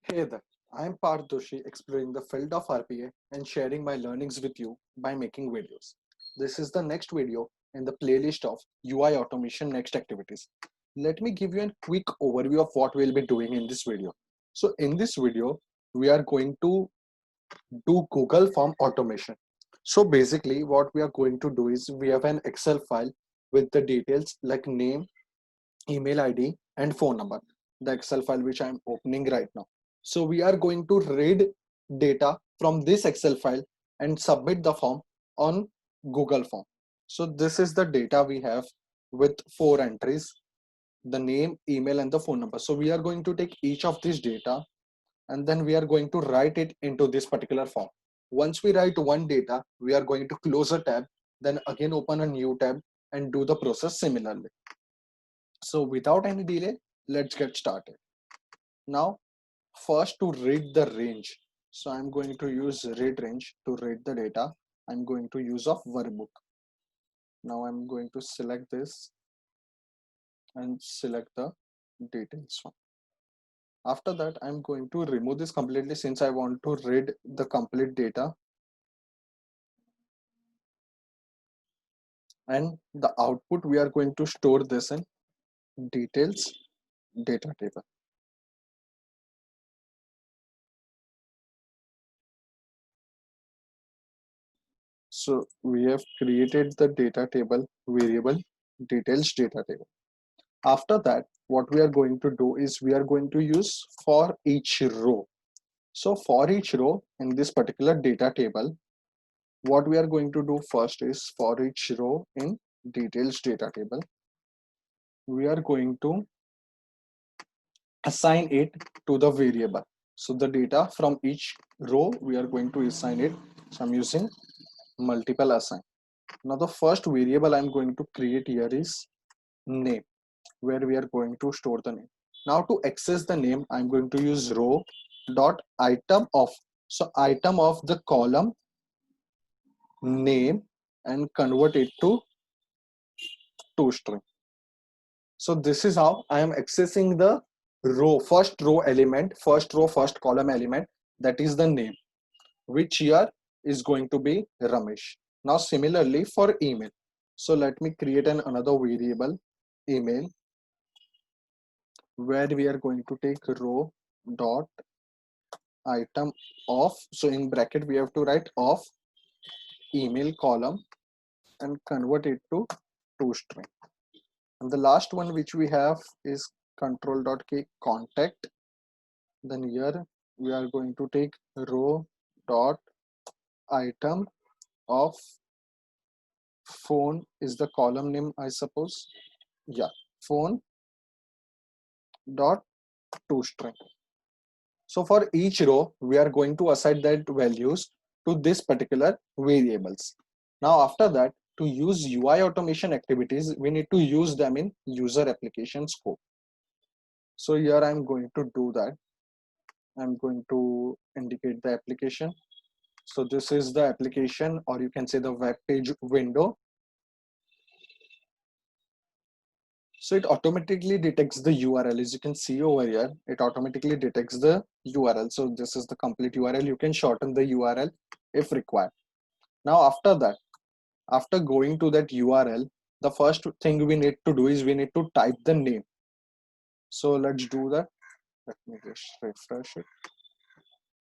Hey there, I'm Parth Doshi exploring the field of RPA and sharing my learnings with you by making videos. This is the next video in the playlist of UI automation next activities. Let me give you a quick overview of what we'll be doing in this video. So in this video, we are going to do Google Form automation. So basically what we are going to do is we have an Excel file with the details like name, email ID and phone number, the Excel file which I'm opening right now. So we are going to read data from this Excel file and submit the form on Google Form. So this is the data we have with 4 entries, the name, email and the phone number. So we are going to take each of this data and then we are going to write it into this particular form. Once we write one data, we are going to close a tab, then again open a new tab and do the process similarly. So without any delay, let's get started. Now, first to read the range. So I'm going to use read range to read the data. I'm going to use of workbook. Now I'm going to select this and select the details one. After that, I'm going to remove this completely since I want to read the complete data. And the output, we are going to store this in details data table. So we have created the data table variable details data table. After that, what we are going to do is we are going to use for each row. So for each row in this particular data table, what we are going to do first is for each row in details data table, we are going to assign it to the variable. So the data from each row, we are going to assign it. So I'm using multiple assign. Now the first variable I'm going to create here is name, where we are going to store the name. Now to access the name, I'm going to use row dot item of. So item of the column name and convert it to toString. So this is how I am accessing the row, first row element, first row, first column element, that is the name, which here is going to be Ramesh. Now similarly for email. So let me create another variable email where we are going to take row dot item of. So in bracket we have to write of email column and convert it to toString. And the last one which we have is control.k contact. Then here we are going to take row dot item of phone is the column name, I suppose. Yeah, phone dot toString. So for each row, we are going to assign that values to this particular variables. Now after that, to use UI automation activities, we need to use them in user application scope. So here I'm going to do that. I'm going to indicate the application. So this is the application, or you can say the web page window. So it automatically detects the URL. As you can see over here, it automatically detects the URL. So this is the complete URL. You can shorten the URL if required. Now after that, after going to that URL, the first thing we need to do is we need to type the name. So let's do that. Let me just refresh it.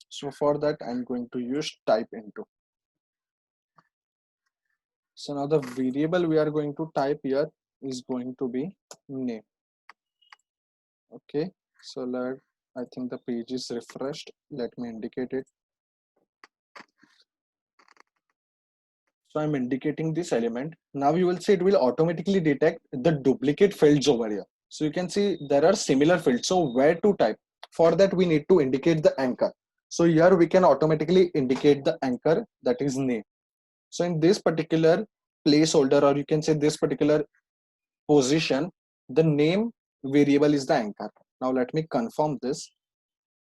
So for that, I'm going to use type into. So now the variable we are going to type here is going to be name. Okay, so I think the page is refreshed. Let me indicate it. So I'm indicating this element. Now you will see it will automatically detect the duplicate fields over here. So you can see there are similar fields. So where to type? For that we need to indicate the anchor. So here we can automatically indicate the anchor, that is name. So in this particular placeholder, or you can say this particular position, the name variable is the anchor. Now let me confirm this.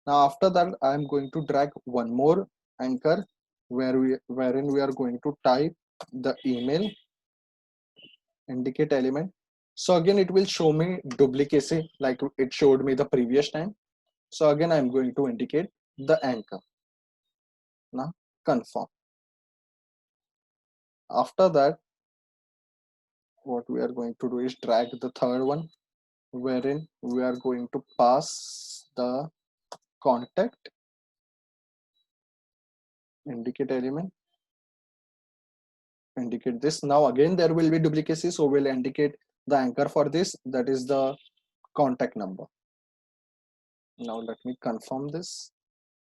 Now after that, I am going to drag one more anchor wherein we are going to type the email, indicate element. So again, it will show me duplicacy like it showed me the previous time. So again, I'm going to indicate the anchor. Now confirm. After that, what we are going to do is drag the third one, wherein we are going to pass the contact, indicate element, indicate this. Now again, there will be duplicacy. So we'll indicate the anchor for this. That is the contact number. Now let me confirm this.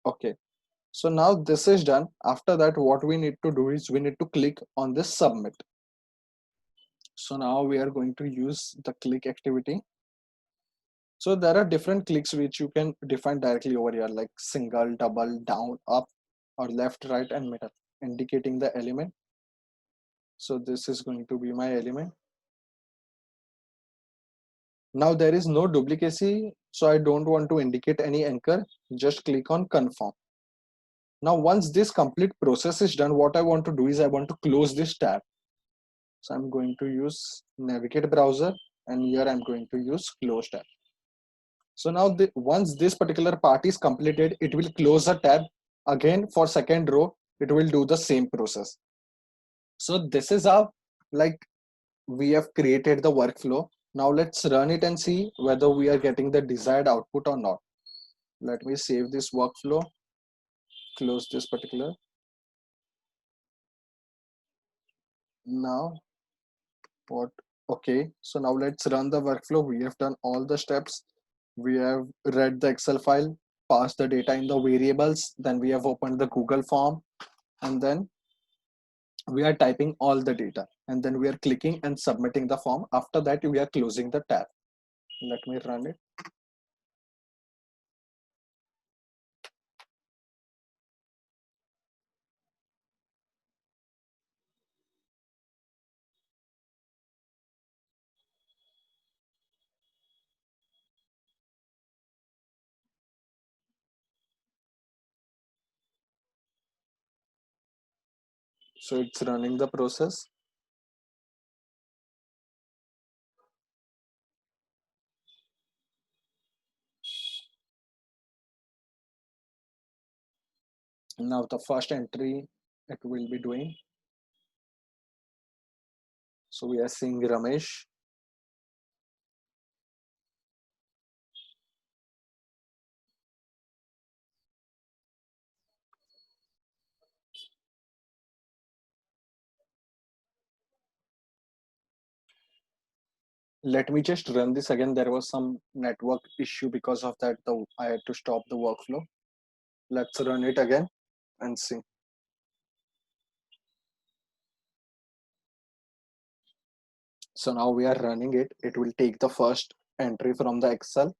Okay. So now this is done. After that, what we need to do is we need to click on this submit. So now we are going to use the click activity. So there are different clicks which you can define directly over here, like single, double, down, up, or left, right, and middle, indicating the element. So this is going to be my element. Now there is no duplicacy, so I don't want to indicate any anchor. Just click on confirm. Now once this complete process is done, what I want to do is I want to close this tab. So I'm going to use navigate browser, and here I'm going to use close tab. So now once this particular part is completed, it will close the tab. Again, for second row, it will do the same process. So this is how, like, we have created the workflow. Now let's run it and see whether we are getting the desired output or not. Let me save this workflow, close this particular. Now what? Okay, so now let's run the workflow. We have done all the steps. We have read the Excel file, passed the data in the variables, then we have opened the Google form, and then we are typing all the data, and then we are clicking and submitting the form. After that, we are closing the tab. Let me run it. So it's running the process. Now the first entry it will be doing. So we are seeing Ramesh. Let me just run this again. There was some network issue, because of that I had to stop the workflow. Let's run it again and see. So now we are running it. It will take the first entry from the Excel.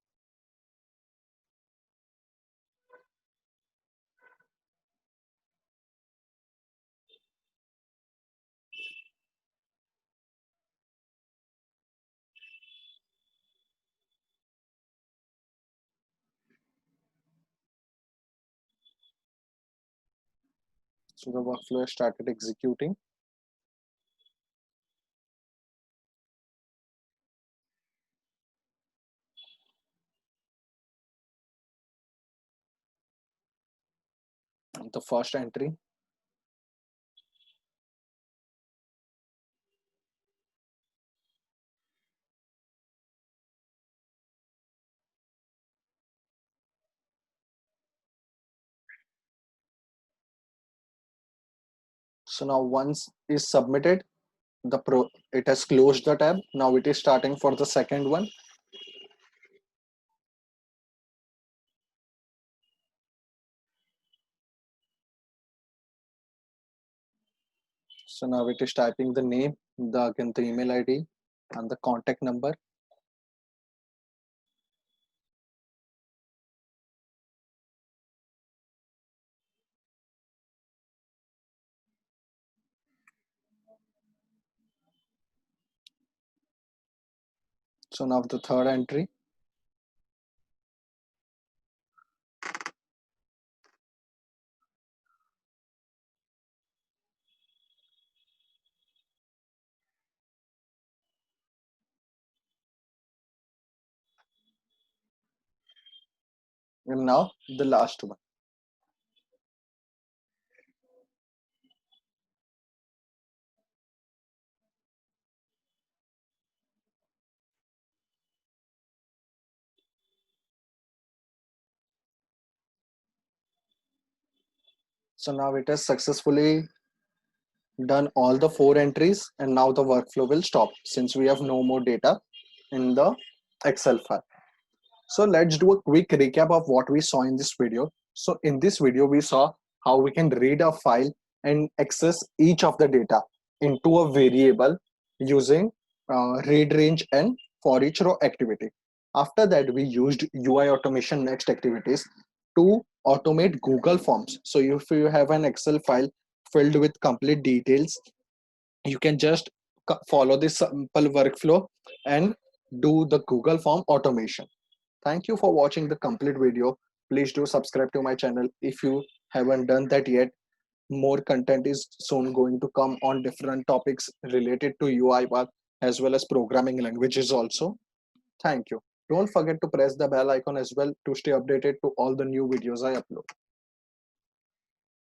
So the workflow has started executing. The first entry. So now once is submitted, it has closed the tab. Now it is starting for the second one. So now it is typing the name, again the email ID, and the contact number. So now the third entry. And now the last one. So now it has successfully done all the 4 entries, and now the workflow will stop since we have no more data in the Excel file. So let's do a quick recap of what we saw in this video. So in this video, we saw how we can read a file and access each of the data into a variable using read range and for each row activity. After that, we used UI automation next activities to automate Google Forms. So if you have an Excel file filled with complete details, you can just follow this simple workflow and do the Google Form automation. Thank you for watching the complete video. Please do subscribe to my channel if you haven't done that yet. More content is soon going to come on different topics related to UiPath as well as programming languages also. Thank you. Don't forget to press the bell icon as well to stay updated to all the new videos I upload.